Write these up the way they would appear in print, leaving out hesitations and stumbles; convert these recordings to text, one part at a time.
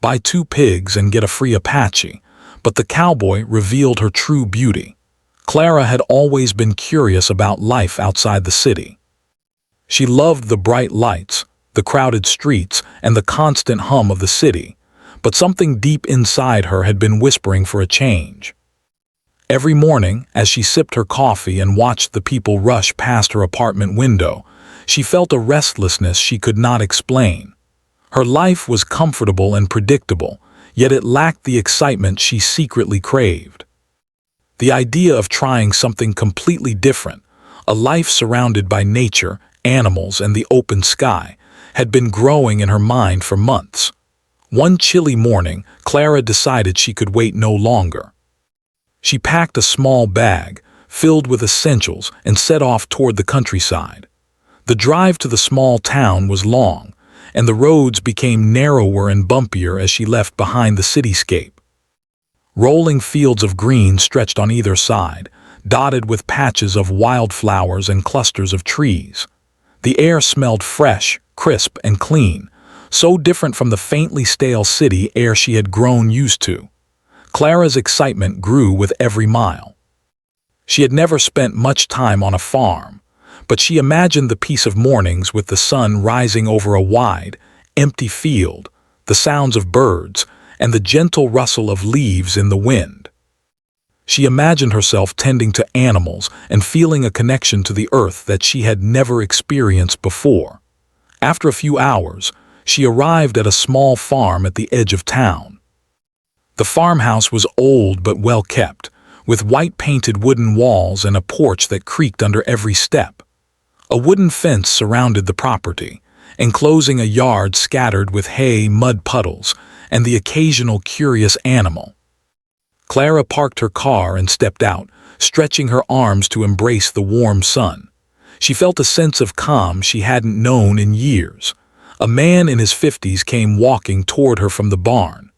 Buy 2 pigs and get a free Apache. But the cowboy revealed her true beauty. Clara had always been curious about life outside the city. She loved the bright lights, the crowded streets, and the constant hum of the city, but something deep inside her had been whispering for a change. Every morning, as she sipped her coffee and watched the people rush past her apartment window, she felt a restlessness she could not explain. Her life was comfortable and predictable, yet it lacked the excitement she secretly craved. The idea of trying something completely different, a life surrounded by nature, animals, and the open sky, had been growing in her mind for months. One chilly morning, Clara decided she could wait no longer. She packed a small bag, filled with essentials, and set off toward the countryside. The drive to the small town was long, and the roads became narrower and bumpier as she left behind the cityscape. Rolling fields of green stretched on either side, dotted with patches of wildflowers and clusters of trees. The air smelled fresh, crisp, and clean, so different from the faintly stale city air she had grown used to. Clara's excitement grew with every mile. She had never spent much time on a farm, but she imagined the peace of mornings with the sun rising over a wide, empty field, the sounds of birds, and the gentle rustle of leaves in the wind. She imagined herself tending to animals and feeling a connection to the earth that she had never experienced before. After a few hours, she arrived at a small farm at the edge of town. The farmhouse was old but well kept, with white-painted wooden walls and a porch that creaked under every step. A wooden fence surrounded the property, enclosing a yard scattered with hay, mud puddles, and the occasional curious animal. Clara parked her car and stepped out, stretching her arms to embrace the warm sun. She felt a sense of calm she hadn't known in years. A man in his 50s came walking toward her from the barn.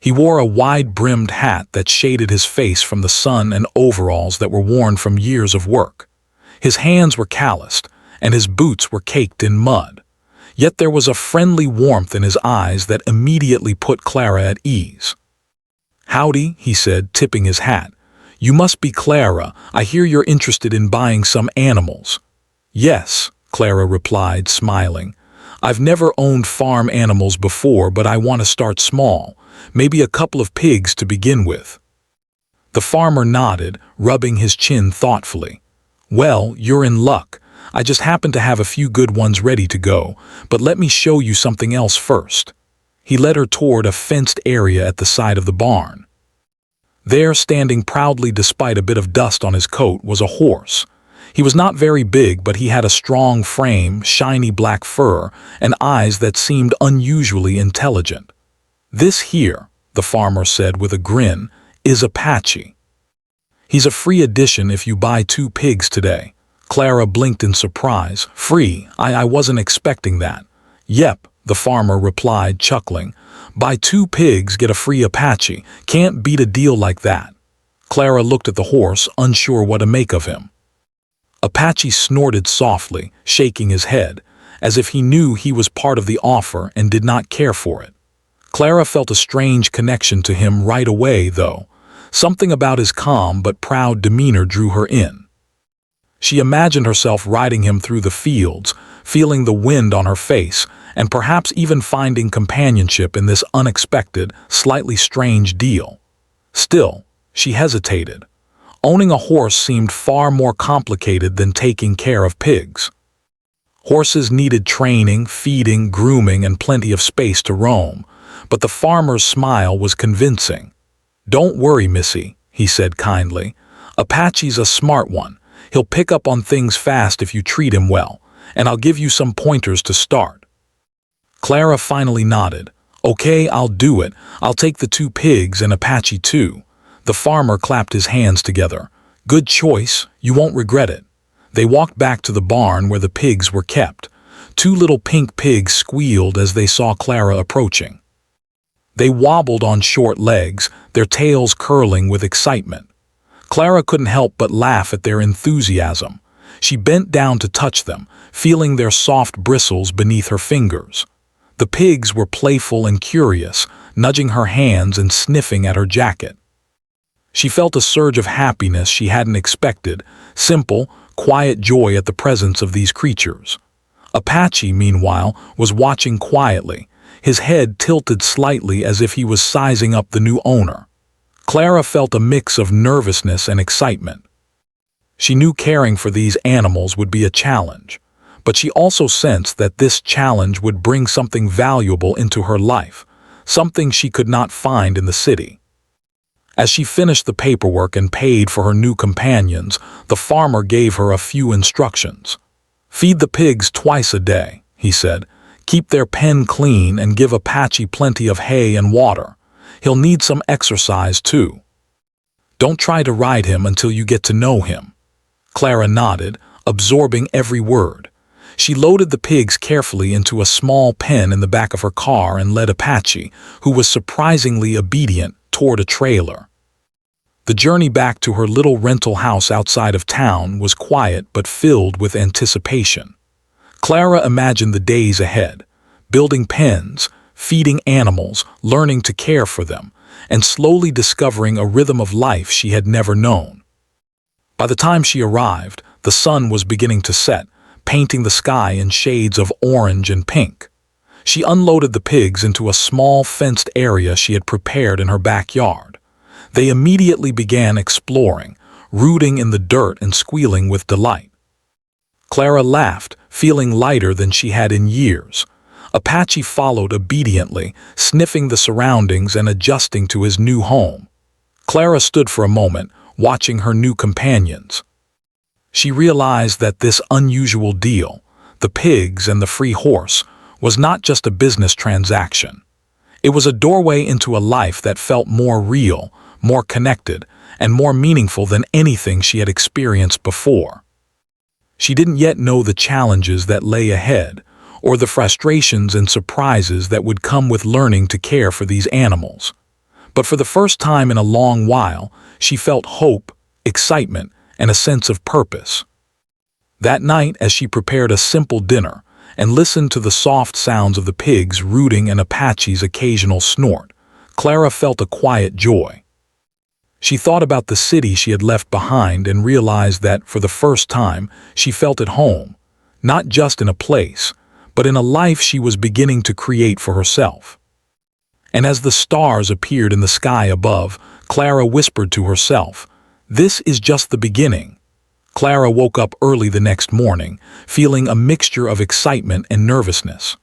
He wore a wide-brimmed hat that shaded his face from the sun and overalls that were worn from years of work. His hands were calloused, and his boots were caked in mud. Yet there was a friendly warmth in his eyes that immediately put Clara at ease. "Howdy," he said, tipping his hat. "You must be Clara. I hear you're interested in buying some animals." "Yes," Clara replied, smiling. "I've never owned farm animals before, but I want to start small. Maybe a couple of pigs to begin with." The farmer nodded, rubbing his chin thoughtfully. "Well, you're in luck. I just happen to have a few good ones ready to go, but let me show you something else first." He led her toward a fenced area at the side of the barn. There, standing proudly despite a bit of dust on his coat, was a horse. He was not very big, but he had a strong frame, shiny black fur, and eyes that seemed unusually intelligent. "This here," the farmer said with a grin, "is Apache. He's a free addition if you buy 2 pigs today." Clara blinked in surprise. "Free? I wasn't expecting that." "Yep," the farmer replied, chuckling. "Buy 2 pigs, get a free Apache. Can't beat a deal like that." Clara looked at the horse, unsure what to make of him. Apache snorted softly, shaking his head, as if he knew he was part of the offer and did not care for it. Clara felt a strange connection to him right away, though. Something about his calm but proud demeanor drew her in. She imagined herself riding him through the fields, feeling the wind on her face, and perhaps even finding companionship in this unexpected, slightly strange deal. Still, she hesitated. Owning a horse seemed far more complicated than taking care of pigs. Horses needed training, feeding, grooming, and plenty of space to roam, but the farmer's smile was convincing. "Don't worry, Missy," he said kindly. "Apache's a smart one. He'll pick up on things fast if you treat him well, and I'll give you some pointers to start." Clara finally nodded. "Okay, I'll do it. I'll take the 2 pigs and Apache too." The farmer clapped his hands together. "Good choice. You won't regret it." They walked back to the barn where the pigs were kept. 2 little pink pigs squealed as they saw Clara approaching. They wobbled on short legs, their tails curling with excitement. Clara couldn't help but laugh at their enthusiasm. She bent down to touch them, feeling their soft bristles beneath her fingers. The pigs were playful and curious, nudging her hands and sniffing at her jacket. She felt a surge of happiness she hadn't expected, simple, quiet joy at the presence of these creatures. Apache, meanwhile, was watching quietly, his head tilted slightly as if he was sizing up the new owner. Clara felt a mix of nervousness and excitement. She knew caring for these animals would be a challenge, but she also sensed that this challenge would bring something valuable into her life, something she could not find in the city. As she finished the paperwork and paid for her new companions, the farmer gave her a few instructions. "Feed the pigs twice a day," he said. "Keep their pen clean and give Apache plenty of hay and water. He'll need some exercise too. Don't try to ride him until you get to know him." Clara nodded, absorbing every word. She loaded the pigs carefully into a small pen in the back of her car and led Apache, who was surprisingly obedient, toward a trailer. The journey back to her little rental house outside of town was quiet but filled with anticipation. Clara imagined the days ahead, building pens, feeding animals, learning to care for them, and slowly discovering a rhythm of life she had never known. By the time she arrived, the sun was beginning to set, painting the sky in shades of orange and pink. She unloaded the pigs into a small fenced area she had prepared in her backyard. They immediately began exploring, rooting in the dirt and squealing with delight. Clara laughed, feeling lighter than she had in years. Apache followed obediently, sniffing the surroundings and adjusting to his new home. Clara stood for a moment, watching her new companions. She realized that this unusual deal, the pigs and the free horse, was not just a business transaction. It was a doorway into a life that felt more real, more connected, and more meaningful than anything she had experienced before. She didn't yet know the challenges that lay ahead, or the frustrations and surprises that would come with learning to care for these animals. But for the first time in a long while, she felt hope, excitement, and a sense of purpose. That night, as she prepared a simple dinner and listened to the soft sounds of the pigs rooting and Apache's occasional snort, Clara felt a quiet joy. She thought about the city she had left behind and realized that, for the first time, she felt at home, not just in a place, but in a life she was beginning to create for herself. And as the stars appeared in the sky above, Clara whispered to herself, "This is just the beginning." Clara woke up early the next morning, feeling a mixture of excitement and nervousness.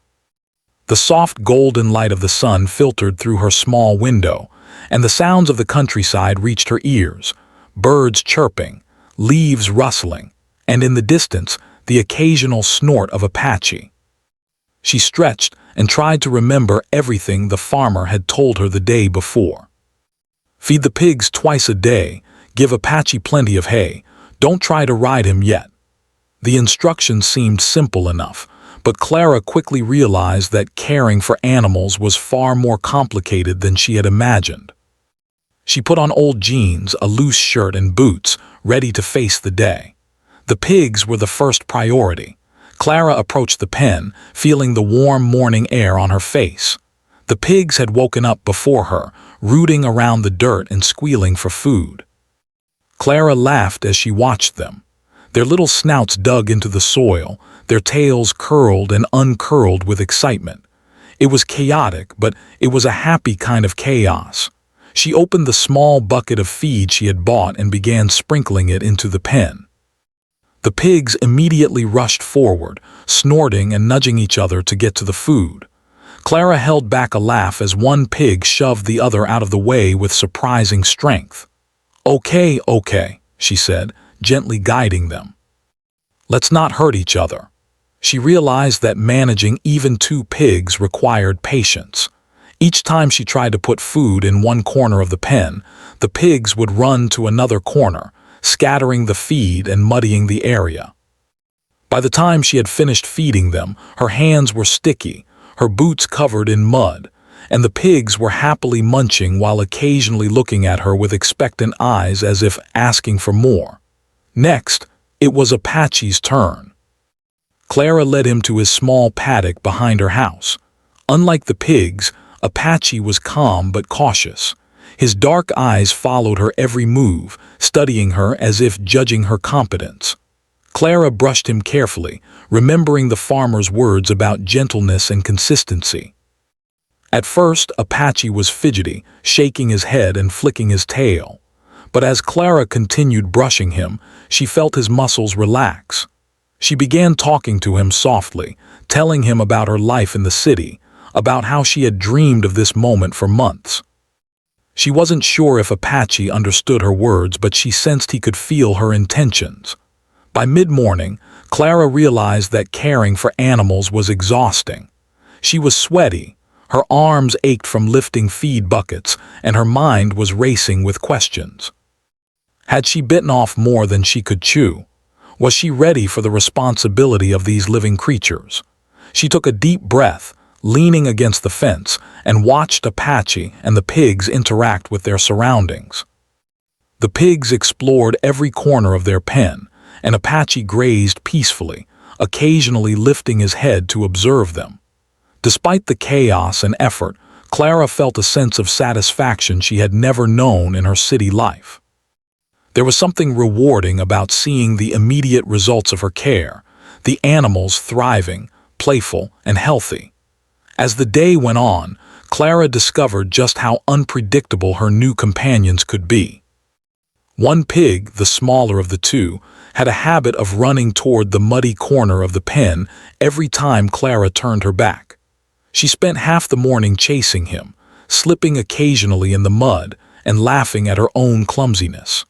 The soft golden light of the sun filtered through her small window, and the sounds of the countryside reached her ears, birds chirping, leaves rustling, and in the distance, the occasional snort of Apache. She stretched and tried to remember everything the farmer had told her the day before. "Feed the pigs twice a day, give Apache plenty of hay, don't try to ride him yet." The instructions seemed simple enough, but Clara quickly realized that caring for animals was far more complicated than she had imagined. She put on old jeans, a loose shirt, and boots, ready to face the day. The pigs were the first priority. Clara approached the pen, feeling the warm morning air on her face. The pigs had woken up before her, rooting around the dirt and squealing for food. Clara laughed as she watched them. Their little snouts dug into the soil, their tails curled and uncurled with excitement. It was chaotic, but it was a happy kind of chaos. She opened the small bucket of feed she had bought and began sprinkling it into the pen. The pigs immediately rushed forward, snorting and nudging each other to get to the food. Clara held back a laugh as one pig shoved the other out of the way with surprising strength. "Okay, okay," she said, gently guiding them. "Let's not hurt each other." She realized that managing even two pigs required patience. Each time she tried to put food in one corner of the pen, the pigs would run to another corner, scattering the feed and muddying the area. By the time she had finished feeding them, her hands were sticky, her boots covered in mud, and the pigs were happily munching while occasionally looking at her with expectant eyes as if asking for more. Next, it was Apache's turn. Clara led him to his small paddock behind her house. Unlike the pigs, Apache was calm but cautious. His dark eyes followed her every move, studying her as if judging her competence. Clara brushed him carefully, remembering the farmer's words about gentleness and consistency. At first, Apache was fidgety, shaking his head and flicking his tail. But as Clara continued brushing him, she felt his muscles relax. She began talking to him softly, telling him about her life in the city, about how she had dreamed of this moment for months. She wasn't sure if Apache understood her words, but she sensed he could feel her intentions. By mid-morning, Clara realized that caring for animals was exhausting. She was sweaty, her arms ached from lifting feed buckets, and her mind was racing with questions. Had she bitten off more than she could chew? Was she ready for the responsibility of these living creatures? She took a deep breath, leaning against the fence, and watched Apache and the pigs interact with their surroundings. The pigs explored every corner of their pen, and Apache grazed peacefully, occasionally lifting his head to observe them. Despite the chaos and effort, Clara felt a sense of satisfaction she had never known in her city life. There was something rewarding about seeing the immediate results of her care, the animals thriving, playful, and healthy. As the day went on, Clara discovered just how unpredictable her new companions could be. One pig, the smaller of the two, had a habit of running toward the muddy corner of the pen every time Clara turned her back. She spent half the morning chasing him, slipping occasionally in the mud and laughing at her own clumsiness.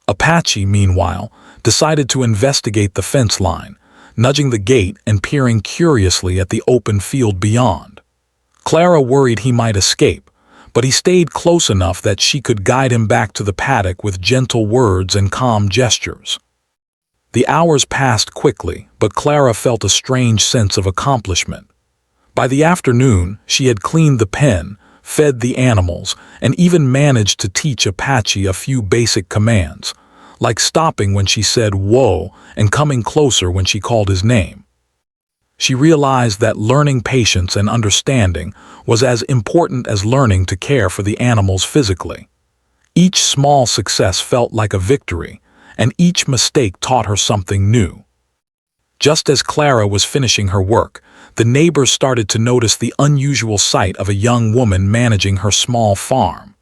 Apache, meanwhile, decided to investigate the fence line, nudging the gate and peering curiously at the open field beyond. Clara worried he might escape, but he stayed close enough that she could guide him back to the paddock with gentle words and calm gestures. The hours passed quickly, but Clara felt a strange sense of accomplishment. By the afternoon, she had cleaned the pen, fed the animals, and even managed to teach Apache a few basic commands, like stopping when she said "whoa" and coming closer when she called his name. She realized that learning patience and understanding was as important as learning to care for the animals physically. Each small success felt like a victory, and each mistake taught her something new. Just as Clara was finishing her work, the neighbors started to notice the unusual sight of a young woman managing her small farm.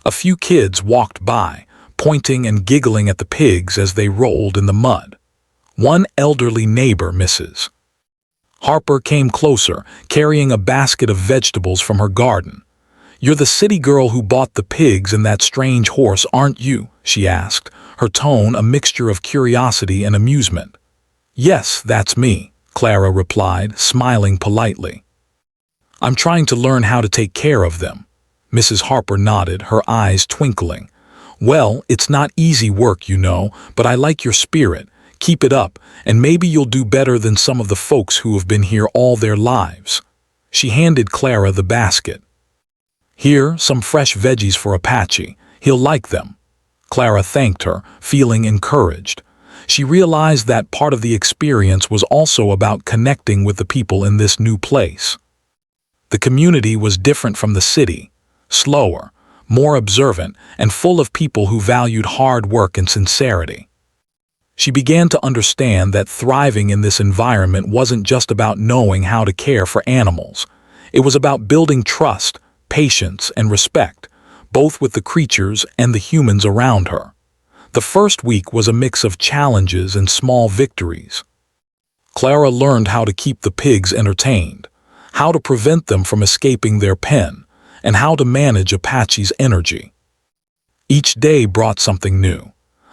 A few kids walked by, pointing and giggling at the pigs as they rolled in the mud. One elderly neighbor, Mrs. Harper, came closer, carrying a basket of vegetables from her garden. "You're the city girl who bought the pigs and that strange horse, aren't you?" she asked, her tone a mixture of curiosity and amusement. "Yes, that's me," Clara replied, smiling politely. "I'm trying to learn how to take care of them." Mrs. Harper nodded, her eyes twinkling. "Well, it's not easy work, you know, but I like your spirit. Keep it up, and maybe you'll do better than some of the folks who have been here all their lives." She handed Clara the basket. "Here, some fresh veggies for Apache. He'll like them." Clara thanked her, feeling encouraged. She realized that part of the experience was also about connecting with the people in this new place. The community was different from the city, slower, more observant, and full of people who valued hard work and sincerity. She began to understand that thriving in this environment wasn't just about knowing how to care for animals. It was about building trust, patience, and respect, both with the creatures and the humans around her. The first week was a mix of challenges and small victories. Clara learned how to keep the pigs entertained, how to prevent them from escaping their pen, and how to manage Apache's energy. Each day brought something new.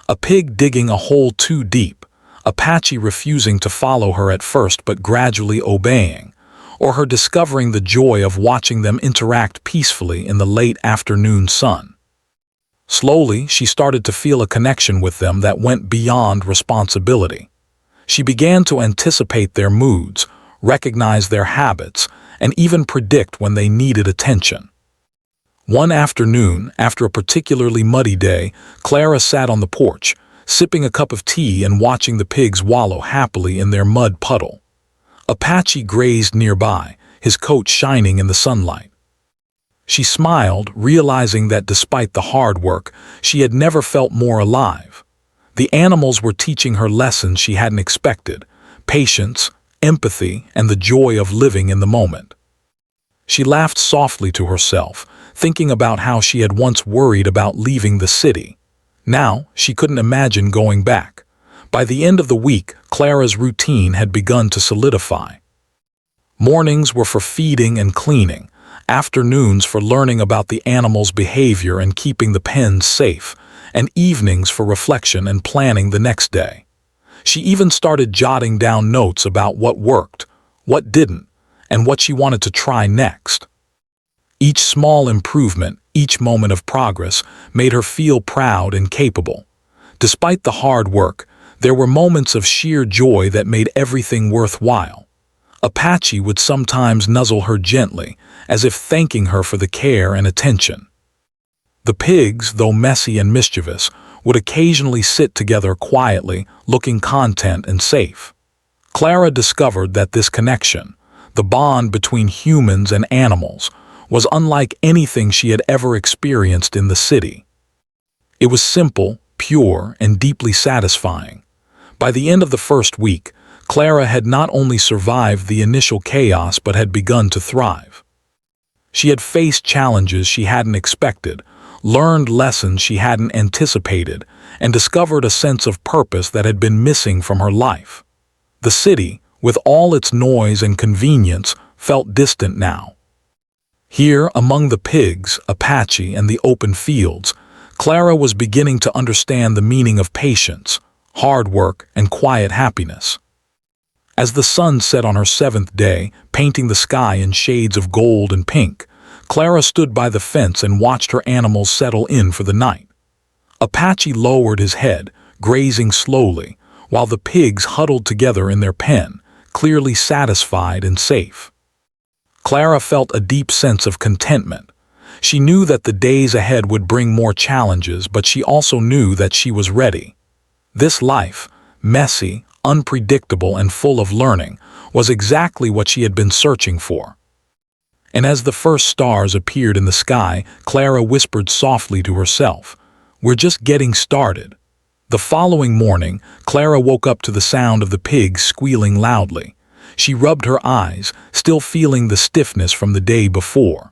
A pig digging a hole too deep, Apache refusing to follow her at first but gradually obeying, or her discovering the joy of watching them interact peacefully in the late afternoon sun. Slowly, she started to feel a connection with them that went beyond responsibility. She began to anticipate their moods, recognize their habits, and even predict when they needed attention. One afternoon, after a particularly muddy day, Clara sat on the porch, sipping a cup of tea and watching the pigs wallow happily in their mud puddle. Apache grazed nearby, his coat shining in the sunlight. She smiled, realizing that despite the hard work, she had never felt more alive. The animals were teaching her lessons she hadn't expected: patience, empathy, and the joy of living in the moment. She laughed softly to herself, thinking about how she had once worried about leaving the city. Now, she couldn't imagine going back. By the end of the week, Clara's routine had begun to solidify. Mornings were for feeding and cleaning, afternoons for learning about the animals' behavior and keeping the pens safe, and evenings for reflection and planning the next day. She even started jotting down notes about what worked, what didn't, and what she wanted to try next. Each small improvement, each moment of progress, made her feel proud and capable. Despite the hard work, there were moments of sheer joy that made everything worthwhile. Apache would sometimes nuzzle her gently, as if thanking her for the care and attention. The pigs, though messy and mischievous, would occasionally sit together quietly, looking content and safe. Clara discovered that this connection, the bond between humans and animals, was unlike anything she had ever experienced in the city. It was simple, pure, and deeply satisfying. By the end of the first week, Clara had not only survived the initial chaos but had begun to thrive. She had faced challenges she hadn't expected, learned lessons she hadn't anticipated, and discovered a sense of purpose that had been missing from her life. The city, with all its noise and convenience, felt distant now. Here, among the pigs, Apache, and the open fields, Clara was beginning to understand the meaning of patience, hard work, and quiet happiness. As the sun set on her seventh day, painting the sky in shades of gold and pink, Clara stood by the fence and watched her animals settle in for the night. Apache lowered his head, grazing slowly, while the pigs huddled together in their pen, clearly satisfied and safe. Clara felt a deep sense of contentment. She knew that the days ahead would bring more challenges, but she also knew that she was ready. This life, messy, unpredictable, and full of learning, was exactly what she had been searching for. And as the first stars appeared in the sky, Clara whispered softly to herself, "We're just getting started." The following morning, Clara woke up to the sound of the pigs squealing loudly. She rubbed her eyes, still feeling the stiffness from the day before.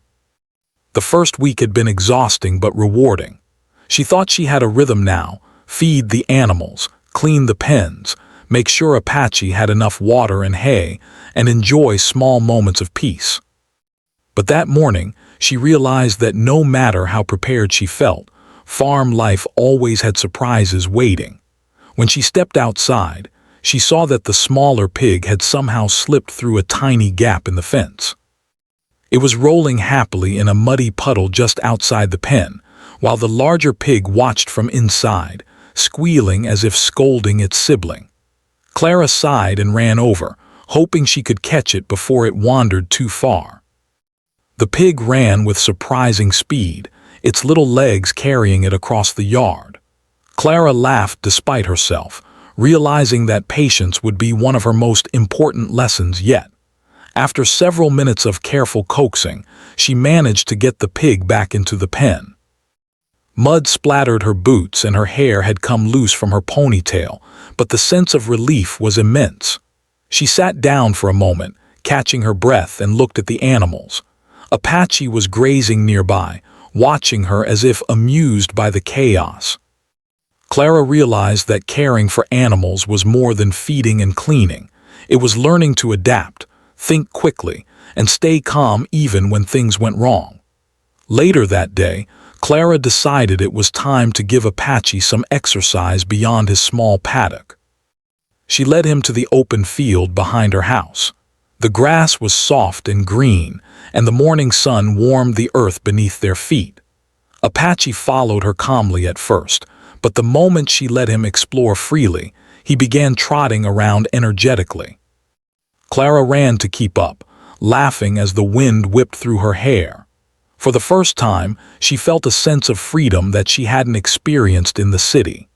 The first week had been exhausting but rewarding. She thought she had a rhythm now: feed the animals, clean the pens, make sure Apache had enough water and hay, and enjoy small moments of peace. But that morning, she realized that no matter how prepared she felt, farm life always had surprises waiting. When she stepped outside, she saw that the smaller pig had somehow slipped through a tiny gap in the fence. It was rolling happily in a muddy puddle just outside the pen, while the larger pig watched from inside, squealing as if scolding its sibling. Clara sighed and ran over, hoping she could catch it before it wandered too far. The pig ran with surprising speed, its little legs carrying it across the yard. Clara laughed despite herself, realizing that patience would be one of her most important lessons yet. After several minutes of careful coaxing, she managed to get the pig back into the pen. Mud splattered her boots and her hair had come loose from her ponytail, but the sense of relief was immense. She sat down for a moment, catching her breath, and looked at the animals. Apache was grazing nearby, watching her as if amused by the chaos. Clara realized that caring for animals was more than feeding and cleaning. It was learning to adapt, think quickly, and stay calm even when things went wrong. Later that day, Clara decided it was time to give Apache some exercise beyond his small paddock. She led him to the open field behind her house. The grass was soft and green, and the morning sun warmed the earth beneath their feet. Apache followed her calmly at first, but the moment she let him explore freely, he began trotting around energetically. Clara ran to keep up, laughing as the wind whipped through her hair. For the first time, she felt a sense of freedom that she hadn't experienced in the city.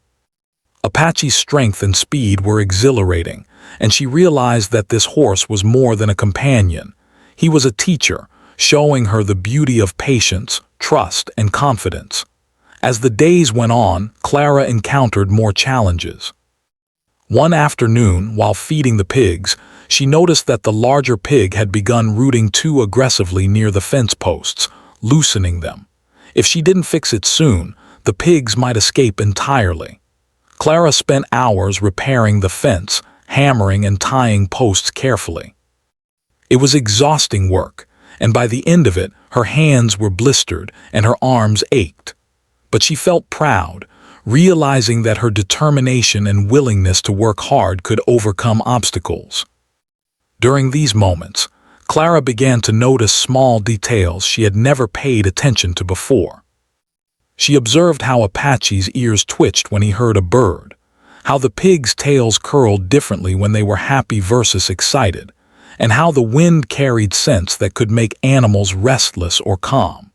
Apache's strength and speed were exhilarating, and she realized that this horse was more than a companion. He was a teacher, showing her the beauty of patience, trust, and confidence. As the days went on, Clara encountered more challenges. One afternoon, while feeding the pigs, she noticed that the larger pig had begun rooting too aggressively near the fence posts, loosening them. If she didn't fix it soon, the pigs might escape entirely. Clara spent hours repairing the fence, hammering and tying posts carefully. It was exhausting work, and by the end of it, her hands were blistered and her arms ached. But she felt proud, realizing that her determination and willingness to work hard could overcome obstacles. During these moments, Clara began to notice small details she had never paid attention to before. She observed how Apache's ears twitched when he heard a bird, how the pigs' tails curled differently when they were happy versus excited, and how the wind carried scents that could make animals restless or calm.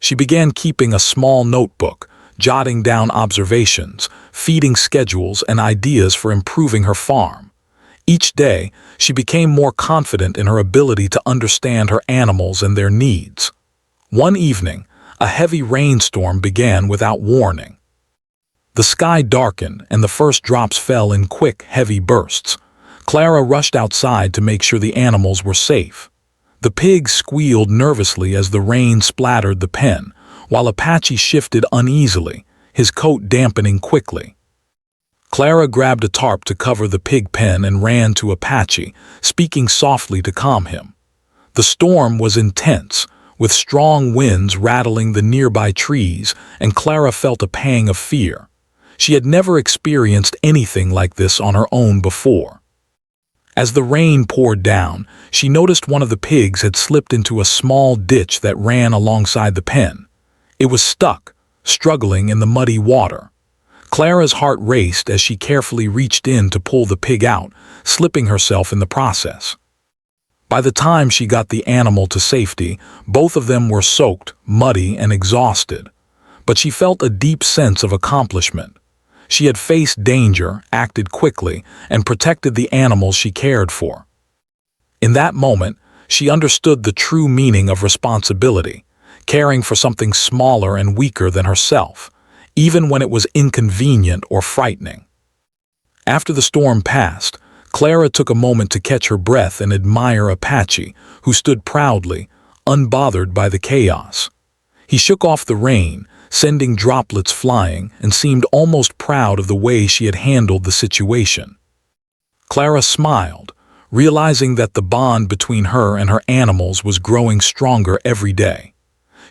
She began keeping a small notebook, jotting down observations, feeding schedules, and ideas for improving her farm. Each day, she became more confident in her ability to understand her animals and their needs. One evening, a heavy rainstorm began without warning. The sky darkened and the first drops fell in quick, heavy bursts. Clara rushed outside to make sure the animals were safe. The pigs squealed nervously as the rain splattered the pen, while Apache shifted uneasily, his coat dampening quickly. Clara grabbed a tarp to cover the pig pen and ran to Apache, speaking softly to calm him. The storm was intense, with strong winds rattling the nearby trees, and Clara felt a pang of fear. She had never experienced anything like this on her own before. As the rain poured down, she noticed one of the pigs had slipped into a small ditch that ran alongside the pen. It was stuck, struggling in the muddy water. Clara's heart raced as she carefully reached in to pull the pig out, slipping herself in the process. By the time she got the animal to safety, both of them were soaked, muddy, and exhausted. But she felt a deep sense of accomplishment. She had faced danger, acted quickly, and protected the animals she cared for. In that moment, she understood the true meaning of responsibility, caring for something smaller and weaker than herself, even when it was inconvenient or frightening. After the storm passed, Clara took a moment to catch her breath and admire Apache, who stood proudly, unbothered by the chaos. He shook off the rain, sending droplets flying, and seemed almost proud of the way she had handled the situation. Clara smiled, realizing that the bond between her and her animals was growing stronger every day.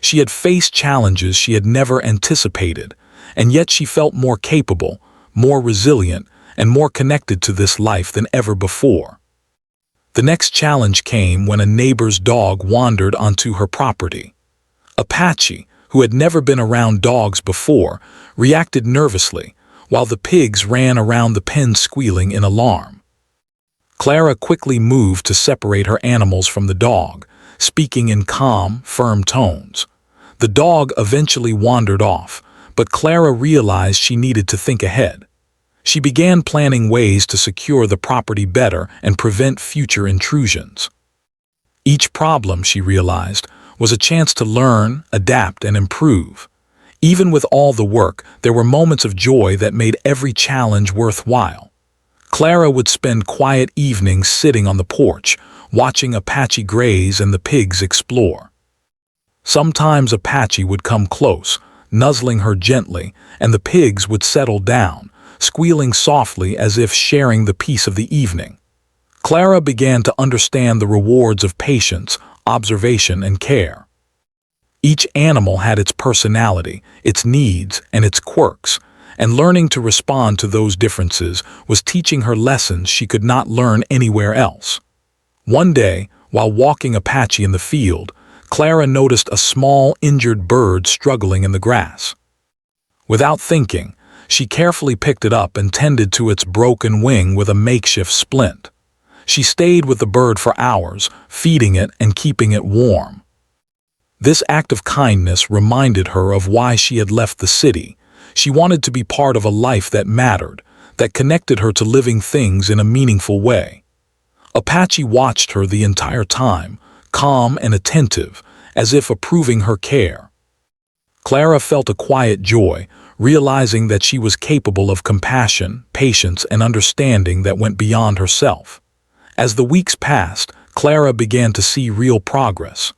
She had faced challenges she had never anticipated, and yet she felt more capable, more resilient, and more connected to this life than ever before. The next challenge came when a neighbor's dog wandered onto her property. Apache, who had never been around dogs before, reacted nervously, while the pigs ran around the pen squealing in alarm. Clara quickly moved to separate her animals from the dog, speaking in calm, firm tones. The dog eventually wandered off, but Clara realized she needed to think ahead. She began planning ways to secure the property better and prevent future intrusions. Each problem, she realized, was a chance to learn, adapt, and improve. Even with all the work, there were moments of joy that made every challenge worthwhile. Clara would spend quiet evenings sitting on the porch, watching Apache graze and the pigs explore. Sometimes Apache would come close, nuzzling her gently, and the pigs would settle down, squealing softly as if sharing the peace of the evening. Clara began to understand the rewards of patience, observation, and care. Each animal had its personality, its needs, and its quirks, and learning to respond to those differences was teaching her lessons she could not learn anywhere else. One day, while walking Apache in the field, Clara noticed a small, injured bird struggling in the grass. Without thinking, she carefully picked it up and tended to its broken wing with a makeshift splint. She stayed with the bird for hours, feeding it and keeping it warm. This act of kindness reminded her of why she had left the city. She wanted to be part of a life that mattered, that connected her to living things in a meaningful way. Apache watched her the entire time, calm and attentive, as if approving her care. Clara felt a quiet joy, realizing that she was capable of compassion, patience, and understanding that went beyond herself. As the weeks passed, Clara began to see real progress.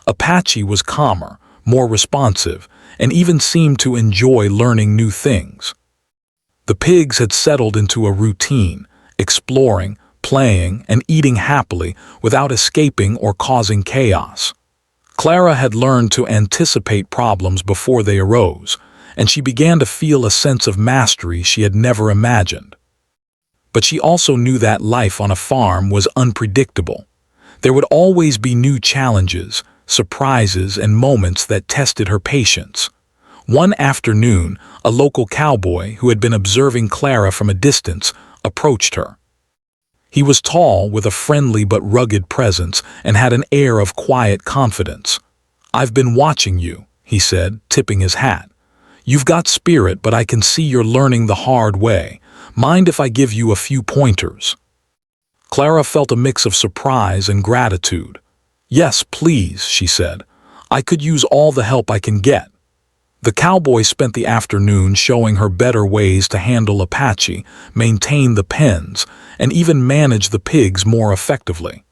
Apache was calmer, more responsive, and even seemed to enjoy learning new things. The pigs had settled into a routine, exploring, playing, and eating happily without escaping or causing chaos. Clara had learned to anticipate problems before they arose, and she began to feel a sense of mastery she had never imagined. But she also knew that life on a farm was unpredictable. There would always be new challenges, surprises, and moments that tested her patience. One afternoon, a local cowboy who had been observing Clara from a distance approached her. He was tall, with a friendly but rugged presence, and had an air of quiet confidence. "I've been watching you," he said, tipping his hat. "You've got spirit, but I can see you're learning the hard way. Mind if I give you a few pointers?" Clara felt a mix of surprise and gratitude. "Yes, please," she said. "I could use all the help I can get." The cowboy spent the afternoon showing her better ways to handle Apache, maintain the pens, and even manage the pigs more effectively.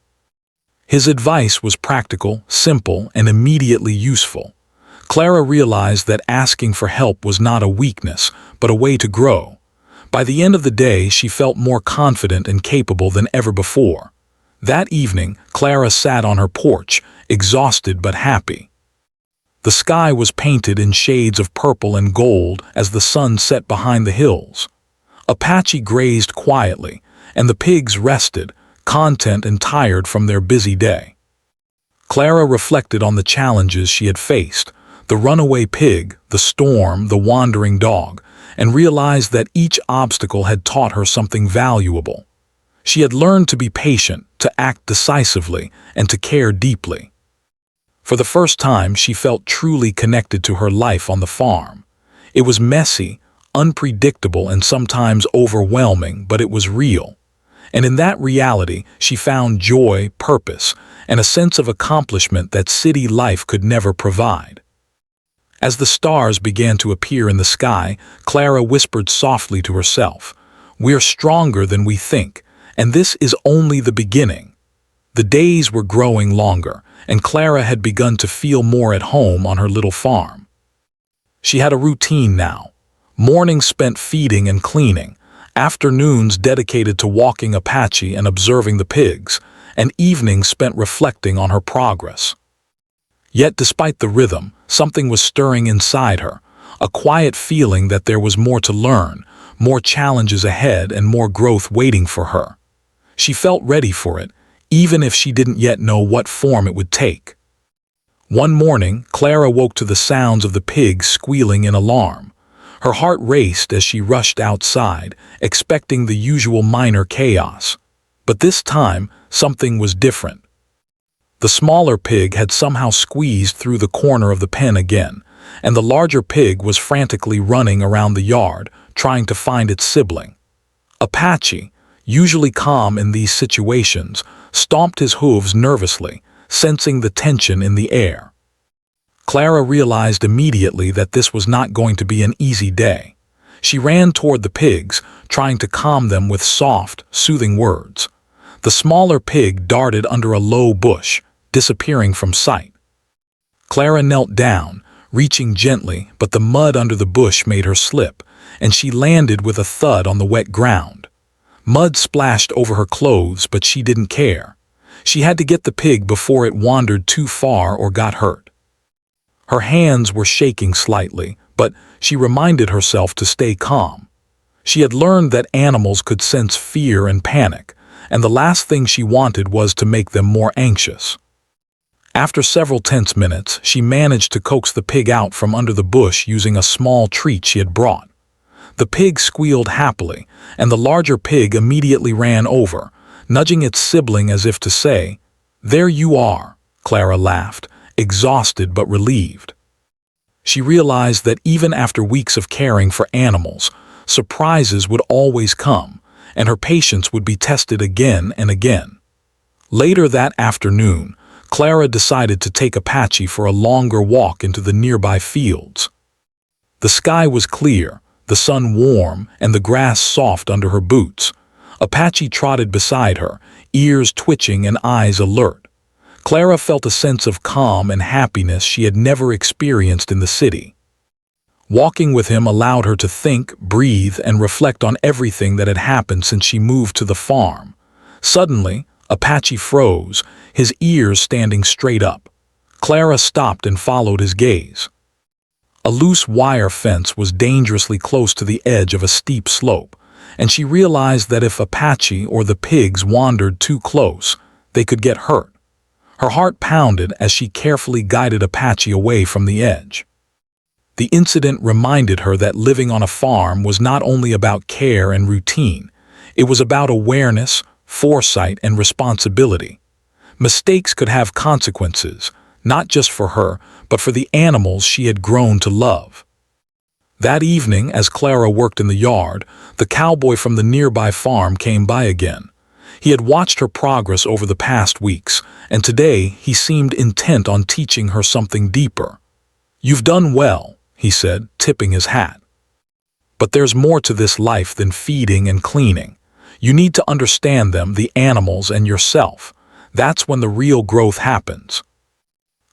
His advice was practical, simple, and immediately useful. Clara realized that asking for help was not a weakness, but a way to grow. By the end of the day, she felt more confident and capable than ever before. That evening, Clara sat on her porch, exhausted but happy. The sky was painted in shades of purple and gold as the sun set behind the hills. Apache grazed quietly, and the pigs rested, content and tired from their busy day. Clara reflected on the challenges she had faced, the runaway pig, the storm, the wandering dog, and realized that each obstacle had taught her something valuable. She had learned to be patient, to act decisively, and to care deeply. For the first time, she felt truly connected to her life on the farm. It was messy, unpredictable, and sometimes overwhelming, but it was real. And in that reality, she found joy, purpose, and a sense of accomplishment that city life could never provide. As the stars began to appear in the sky, Clara whispered softly to herself, "We're stronger than we think, and this is only the beginning." The days were growing longer, and Clara had begun to feel more at home on her little farm. She had a routine now. Mornings spent feeding and cleaning, afternoons dedicated to walking Apache and observing the pigs, and evenings spent reflecting on her progress. Yet despite the rhythm, something was stirring inside her, a quiet feeling that there was more to learn, more challenges ahead, and more growth waiting for her. She felt ready for it, even if she didn't yet know what form it would take. One morning, Clara woke to the sounds of the pigs squealing in alarm. Her heart raced as she rushed outside, expecting the usual minor chaos. But this time, something was different. The smaller pig had somehow squeezed through the corner of the pen again, and the larger pig was frantically running around the yard, trying to find its sibling. Apache, usually calm in these situations, stomped his hooves nervously, sensing the tension in the air. Clara realized immediately that this was not going to be an easy day. She ran toward the pigs, trying to calm them with soft, soothing words. The smaller pig darted under a low bush, disappearing from sight. Clara knelt down, reaching gently, but the mud under the bush made her slip, and she landed with a thud on the wet ground. Mud splashed over her clothes, but she didn't care. She had to get the pig before it wandered too far or got hurt. Her hands were shaking slightly, but she reminded herself to stay calm. She had learned that animals could sense fear and panic, and the last thing she wanted was to make them more anxious. After several tense minutes, she managed to coax the pig out from under the bush using a small treat she had brought. The pig squealed happily, and the larger pig immediately ran over, nudging its sibling as if to say, "There you are." Clara laughed, exhausted but relieved. She realized that even after weeks of caring for animals, surprises would always come, and her patience would be tested again and again. Later that afternoon, Clara decided to take Apache for a longer walk into the nearby fields. The sky was clear, the sun warm, and the grass soft under her boots. Apache trotted beside her, ears twitching and eyes alert. Clara felt a sense of calm and happiness she had never experienced in the city. Walking with him allowed her to think, breathe, and reflect on everything that had happened since she moved to the farm. Suddenly, Apache froze, his ears standing straight up. Clara stopped and followed his gaze. A loose wire fence was dangerously close to the edge of a steep slope, and she realized that if Apache or the pigs wandered too close, they could get hurt. Her heart pounded as she carefully guided Apache away from the edge. The incident reminded her that living on a farm was not only about care and routine, it was about awareness, foresight, and responsibility. Mistakes could have consequences, not just for her, but for the animals she had grown to love. That evening, as Clara worked in the yard, the cowboy from the nearby farm came by again. He had watched her progress over the past weeks, and today he seemed intent on teaching her something deeper. "You've done well," he said, tipping his hat. "But there's more to this life than feeding and cleaning. You need to understand them, the animals, and yourself. That's when the real growth happens."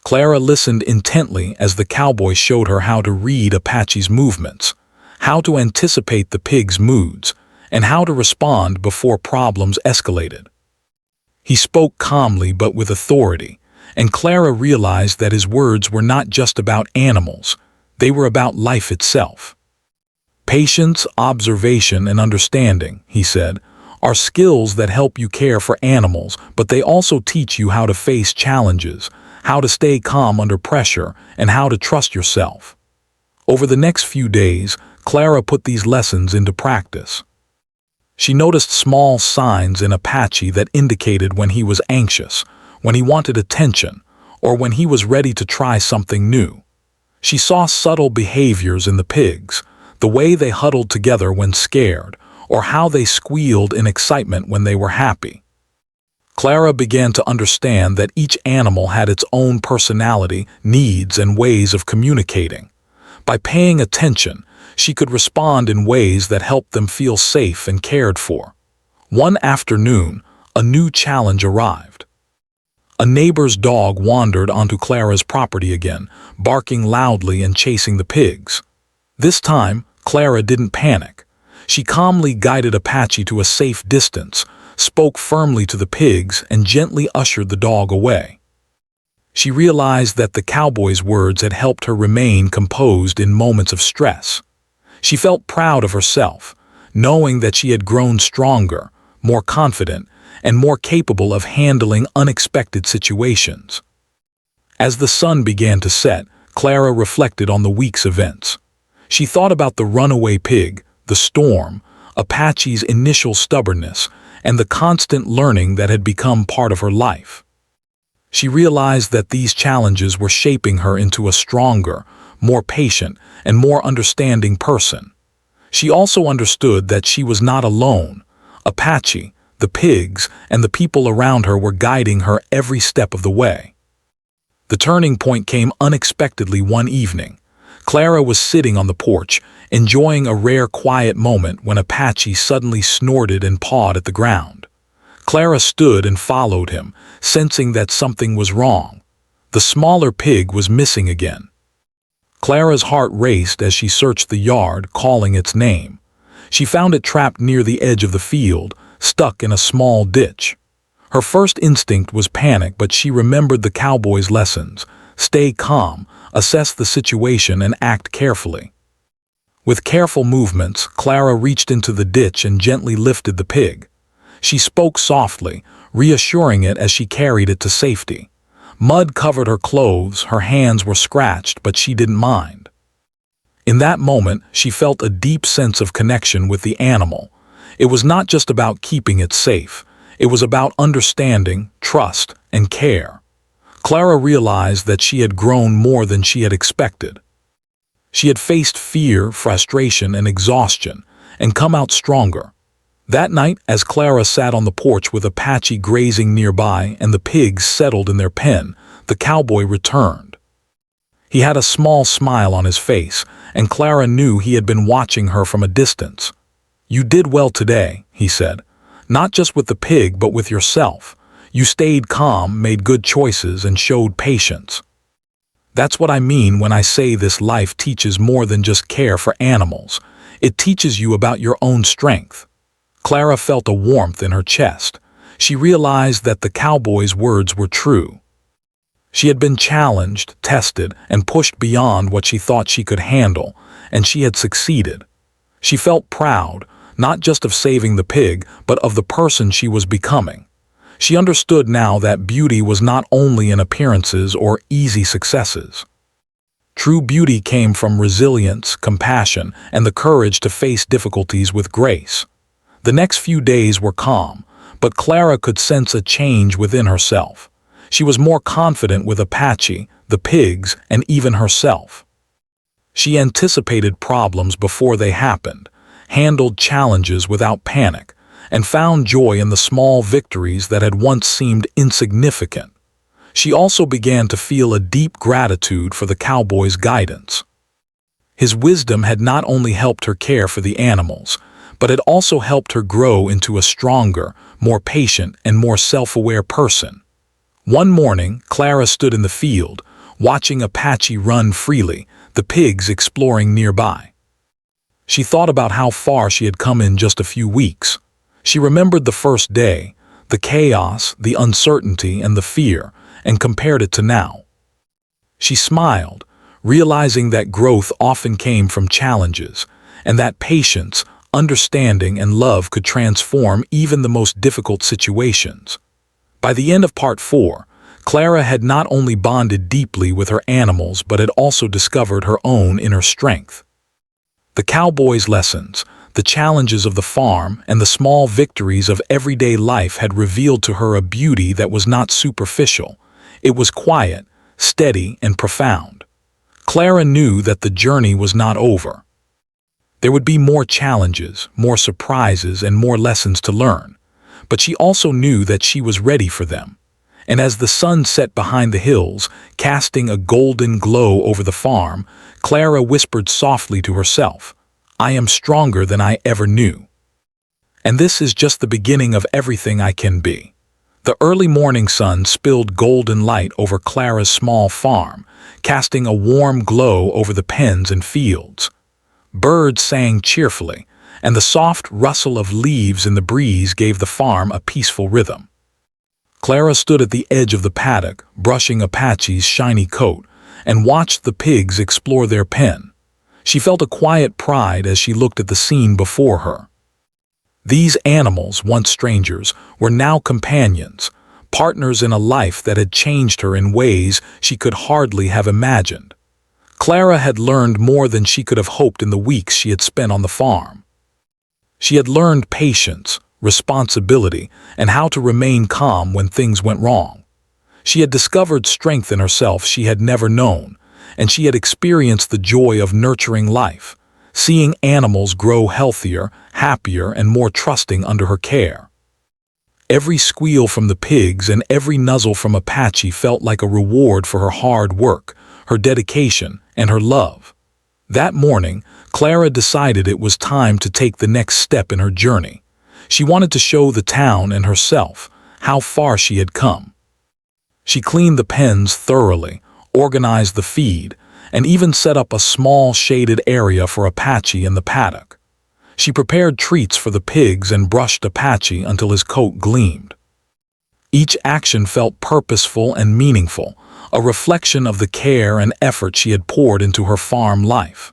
Clara listened intently as the cowboy showed her how to read Apache's movements, how to anticipate the pig's moods, and how to respond before problems escalated. He spoke calmly but with authority, and Clara realized that his words were not just about animals, they were about life itself. "Patience, observation, and understanding," he said, "are skills that help you care for animals, but they also teach you how to face challenges, how to stay calm under pressure, and how to trust yourself." Over the next few days, Clara put these lessons into practice. She noticed small signs in Apache that indicated when he was anxious, when he wanted attention, or when he was ready to try something new. She saw subtle behaviors in the pigs, the way they huddled together when scared, or how they squealed in excitement when they were happy. Clara began to understand that each animal had its own personality, needs, and ways of communicating. By paying attention, she could respond in ways that helped them feel safe and cared for. One afternoon, a new challenge arrived. A neighbor's dog wandered onto Clara's property again, barking loudly and chasing the pigs. This time, Clara didn't panic. She calmly guided Apache to a safe distance, spoke firmly to the pigs, and gently ushered the dog away. She realized that the cowboy's words had helped her remain composed in moments of stress. She felt proud of herself, knowing that she had grown stronger, more confident, and more capable of handling unexpected situations. As the sun began to set, Clara reflected on the week's events. She thought about the runaway pig, the storm, Apache's initial stubbornness, and the constant learning that had become part of her life. She realized that these challenges were shaping her into a stronger, more patient, and more understanding person. She also understood that she was not alone. Apache, the pigs, and the people around her were guiding her every step of the way. The turning point came unexpectedly one evening. Clara was sitting on the porch, enjoying a rare quiet moment when Apache suddenly snorted and pawed at the ground. Clara stood and followed him, sensing that something was wrong. The smaller pig was missing again. Clara's heart raced as she searched the yard, calling its name. She found it trapped near the edge of the field, stuck in a small ditch. Her first instinct was panic, but she remembered the cowboy's lessons: stay calm, assess the situation, and act carefully. With careful movements, Clara reached into the ditch and gently lifted the pig. She spoke softly, reassuring it as she carried it to safety. Mud covered her clothes, her hands were scratched, but she didn't mind. In that moment, she felt a deep sense of connection with the animal. It was not just about keeping it safe. It was about understanding, trust, and care. Clara realized that she had grown more than she had expected. She had faced fear, frustration, and exhaustion, and come out stronger. That night, as Clara sat on the porch with Apache grazing nearby and the pigs settled in their pen, the cowboy returned. He had a small smile on his face, and Clara knew he had been watching her from a distance. "You did well today," he said. "Not just with the pig, but with yourself. You stayed calm, made good choices, and showed patience. That's what I mean when I say this life teaches more than just care for animals. It teaches you about your own strength." Clara felt a warmth in her chest. She realized that the cowboy's words were true. She had been challenged, tested, and pushed beyond what she thought she could handle, and she had succeeded. She felt proud, not just of saving the pig, but of the person she was becoming. She understood now that beauty was not only in appearances or easy successes. True beauty came from resilience, compassion, and the courage to face difficulties with grace. The next few days were calm, but Clara could sense a change within herself. She was more confident with Apache, the pigs, and even herself. She anticipated problems before they happened, handled challenges without panic, and found joy in the small victories that had once seemed insignificant. She also began to feel a deep gratitude for the cowboy's guidance. His wisdom had not only helped her care for the animals, but it also helped her grow into a stronger, more patient, and more self-aware person. One morning, Clara stood in the field, watching Apache run freely, the pigs exploring nearby. She thought about how far she had come in just a few weeks. She remembered the first day, the chaos, the uncertainty, and the fear, and compared it to now. She smiled, realizing that growth often came from challenges, and that patience, understanding, and love could transform even the most difficult situations. By the end of Part 4, Clara had not only bonded deeply with her animals but had also discovered her own inner strength. The cowboy's lessons, the challenges of the farm, and the small victories of everyday life had revealed to her a beauty that was not superficial. It was quiet, steady, and profound. Clara knew that the journey was not over. There would be more challenges, more surprises, and more lessons to learn. But she also knew that she was ready for them. And as the sun set behind the hills, casting a golden glow over the farm, Clara whispered softly to herself, "I am stronger than I ever knew. And this is just the beginning of everything I can be." The early morning sun spilled golden light over Clara's small farm, casting a warm glow over the pens and fields. Birds sang cheerfully, and the soft rustle of leaves in the breeze gave the farm a peaceful rhythm. Clara stood at the edge of the paddock, brushing Apache's shiny coat, and watched the pigs explore their pen. She felt a quiet pride as she looked at the scene before her. These animals, once strangers, were now companions, partners in a life that had changed her in ways she could hardly have imagined. Clara had learned more than she could have hoped in the weeks she had spent on the farm. She had learned patience, responsibility, and how to remain calm when things went wrong. She had discovered strength in herself she had never known, and she had experienced the joy of nurturing life, seeing animals grow healthier, happier, and more trusting under her care. Every squeal from the pigs and every nuzzle from Apache felt like a reward for her hard work, her dedication, and her love. That morning, Clara decided it was time to take the next step in her journey. She wanted to show the town and herself how far she had come. She cleaned the pens thoroughly, organized the feed, and even set up a small shaded area for Apache in the paddock. She prepared treats for the pigs and brushed Apache until his coat gleamed. Each action felt purposeful and meaningful, a reflection of the care and effort she had poured into her farm life.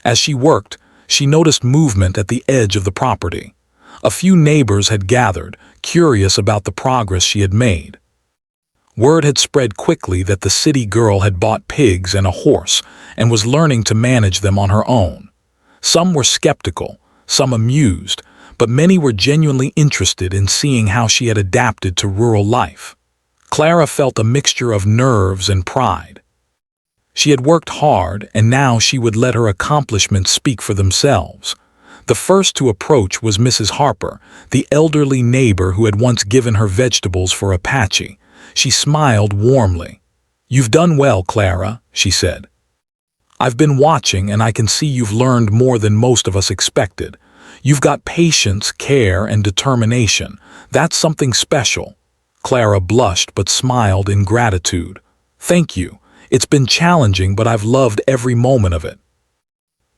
As she worked, she noticed movement at the edge of the property. A few neighbors had gathered, curious about the progress she had made. Word had spread quickly that the city girl had bought pigs and a horse and was learning to manage them on her own. Some were skeptical, some amused, but many were genuinely interested in seeing how she had adapted to rural life. Clara felt a mixture of nerves and pride. She had worked hard, and now she would let her accomplishments speak for themselves. The first to approach was Mrs. Harper, the elderly neighbor who had once given her vegetables for Apache. She smiled warmly. "You've done well, Clara," she said. "I've been watching and I can see you've learned more than most of us expected. You've got patience, care, and determination. That's something special." Clara blushed but smiled in gratitude. "Thank you. It's been challenging, but I've loved every moment of it."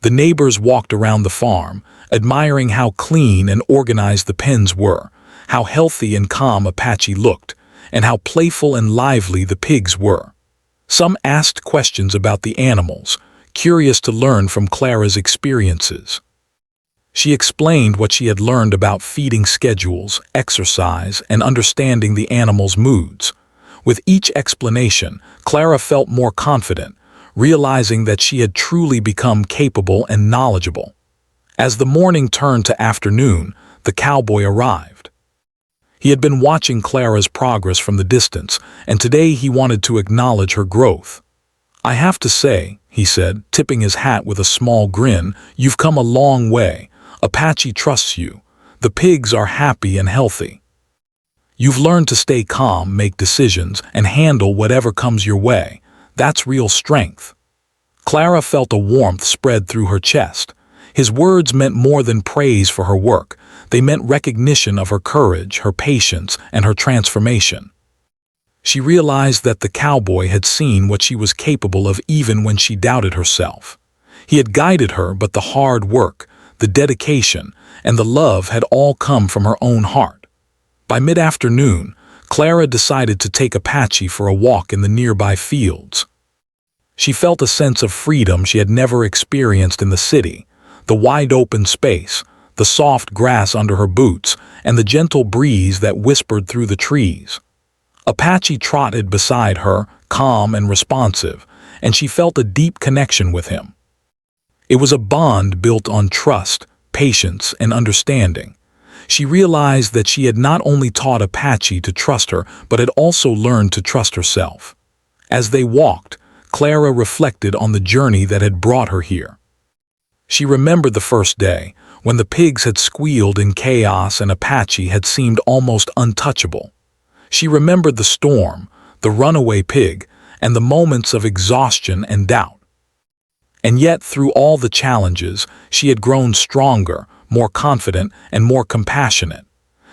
The neighbors walked around the farm, admiring how clean and organized the pens were, how healthy and calm Apache looked, and how playful and lively the pigs were. Some asked questions about the animals, curious to learn from Clara's experiences. She explained what she had learned about feeding schedules, exercise, and understanding the animals' moods. With each explanation, Clara felt more confident, realizing that she had truly become capable and knowledgeable. As the morning turned to afternoon, the cowboy arrived. He had been watching Clara's progress from the distance, and today he wanted to acknowledge her growth. "I have to say," he said, tipping his hat with a small grin, "you've come a long way. Apache trusts you. The pigs are happy and healthy. You've learned to stay calm, make decisions, and handle whatever comes your way. That's real strength." Clara felt a warmth spread through her chest. His words meant more than praise for her work. They meant recognition of her courage, her patience, and her transformation. She realized that the cowboy had seen what she was capable of even when she doubted herself. He had guided her, but the hard work, the dedication, and the love had all come from her own heart. By mid-afternoon, Clara decided to take Apache for a walk in the nearby fields. She felt a sense of freedom she had never experienced in the city. The wide-open space, the soft grass under her boots, and the gentle breeze that whispered through the trees. Apache trotted beside her, calm and responsive, and she felt a deep connection with him. It was a bond built on trust, patience, and understanding. She realized that she had not only taught Apache to trust her, but had also learned to trust herself. As they walked, Clara reflected on the journey that had brought her here. She remembered the first day, when the pigs had squealed in chaos and Apache had seemed almost untouchable. She remembered the storm, the runaway pig, and the moments of exhaustion and doubt. And yet, through all the challenges, she had grown stronger, more confident, and more compassionate.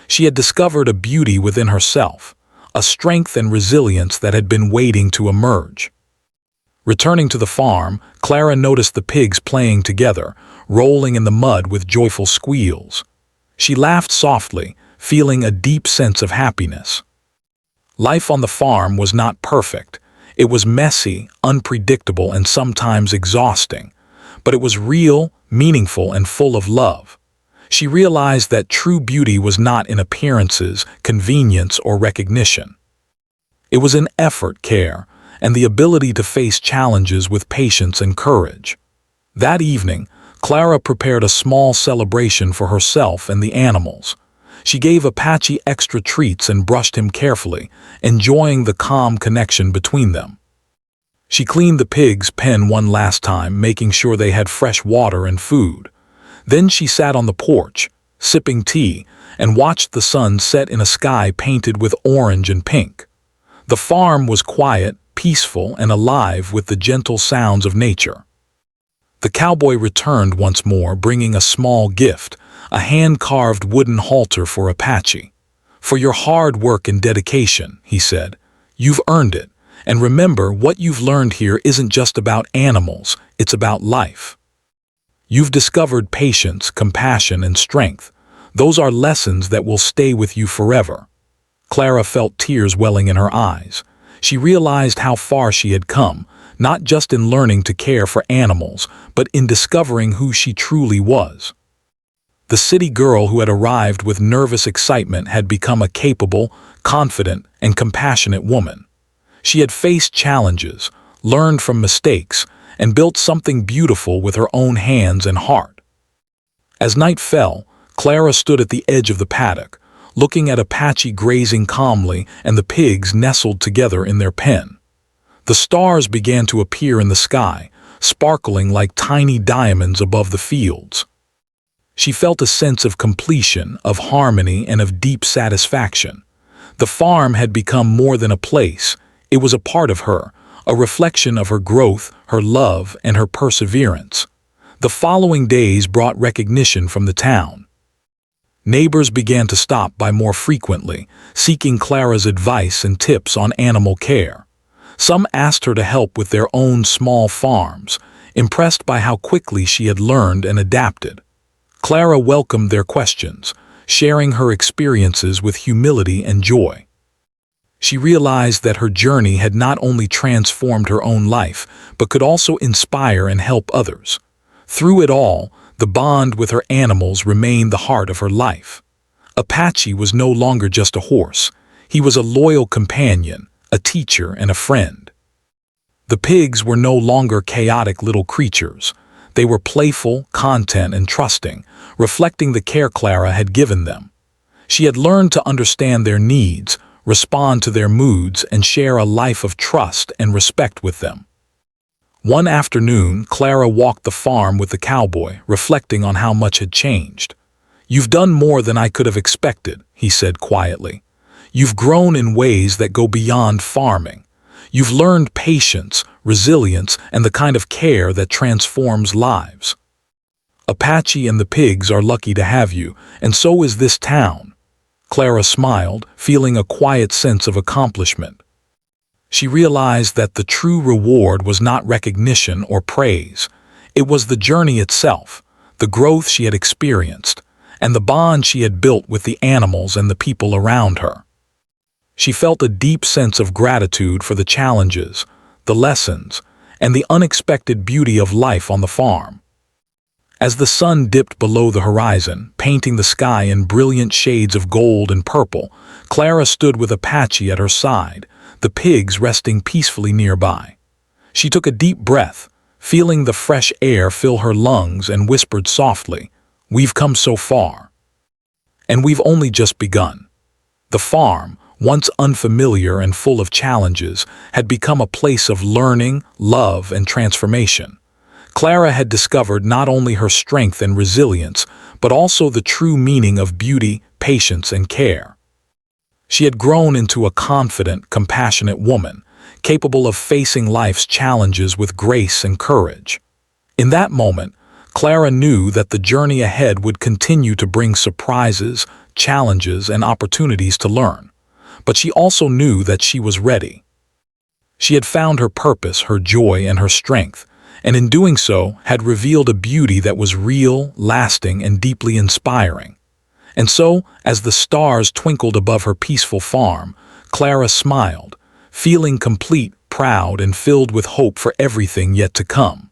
She had discovered a beauty within herself, a strength and resilience that had been waiting to emerge. Returning to the farm, Clara noticed the pigs playing together, rolling in the mud with joyful squeals. She laughed softly, feeling a deep sense of happiness. Life on the farm was not perfect. It was messy, unpredictable, and sometimes exhausting. But it was real, meaningful, and full of love. She realized that true beauty was not in appearances, convenience, or recognition. It was in effort, care, and the ability to face challenges with patience and courage. That evening, Clara prepared a small celebration for herself and the animals. She gave Apache extra treats and brushed him carefully, enjoying the calm connection between them. She cleaned the pigs' pen one last time, making sure they had fresh water and food. Then she sat on the porch, sipping tea, and watched the sun set in a sky painted with orange and pink. The farm was quiet, peaceful, and alive with the gentle sounds of nature. The cowboy returned once more, bringing a small gift, a hand-carved wooden halter for Apache. "For your hard work and dedication," he said. "You've earned it, and remember, what you've learned here isn't just about animals, it's about life. You've discovered patience, compassion, and strength. Those are lessons that will stay with you forever." Clara felt tears welling in her eyes. She realized how far she had come, not just in learning to care for animals, but in discovering who she truly was. The city girl who had arrived with nervous excitement had become a capable, confident, and compassionate woman. She had faced challenges, learned from mistakes, and built something beautiful with her own hands and heart. As night fell, Clara stood at the edge of the paddock, looking at Apache grazing calmly and the pigs nestled together in their pen. The stars began to appear in the sky, sparkling like tiny diamonds above the fields. She felt a sense of completion, of harmony, and of deep satisfaction. The farm had become more than a place. It was a part of her, a reflection of her growth, her love, and her perseverance. The following days brought recognition from the town. Neighbors began to stop by more frequently, seeking Clara's advice and tips on animal care. Some asked her to help with their own small farms, impressed by how quickly she had learned and adapted. Clara welcomed their questions, sharing her experiences with humility and joy. She realized that her journey had not only transformed her own life, but could also inspire and help others. Through it all, the bond with her animals remained the heart of her life. Apache was no longer just a horse. He was a loyal companion, a teacher, and a friend. The pigs were no longer chaotic little creatures. They were playful, content, and trusting, reflecting the care Clara had given them. She had learned to understand their needs, respond to their moods, and share a life of trust and respect with them. One afternoon, Clara walked the farm with the cowboy, reflecting on how much had changed. "You've done more than I could have expected," he said quietly. "You've grown in ways that go beyond farming. You've learned patience, resilience, and the kind of care that transforms lives. Apache and the pigs are lucky to have you, and so is this town." Clara smiled, feeling a quiet sense of accomplishment. She realized that the true reward was not recognition or praise. It was the journey itself, the growth she had experienced, and the bond she had built with the animals and the people around her. She felt a deep sense of gratitude for the challenges, the lessons, and the unexpected beauty of life on the farm. As the sun dipped below the horizon, painting the sky in brilliant shades of gold and purple, Clara stood with Apache at her side, the pigs resting peacefully nearby. She took a deep breath, feeling the fresh air fill her lungs, and whispered softly, "We've come so far. And we've only just begun." The farm, once unfamiliar and full of challenges, had become a place of learning, love, and transformation. Clara had discovered not only her strength and resilience, but also the true meaning of beauty, patience, and care. She had grown into a confident, compassionate woman, capable of facing life's challenges with grace and courage. In that moment, Clara knew that the journey ahead would continue to bring surprises, challenges, and opportunities to learn. But she also knew that she was ready. She had found her purpose, her joy, and her strength, and in doing so had revealed a beauty that was real, lasting, and deeply inspiring. And so, as the stars twinkled above her peaceful farm, Clara smiled, feeling complete, proud, and filled with hope for everything yet to come.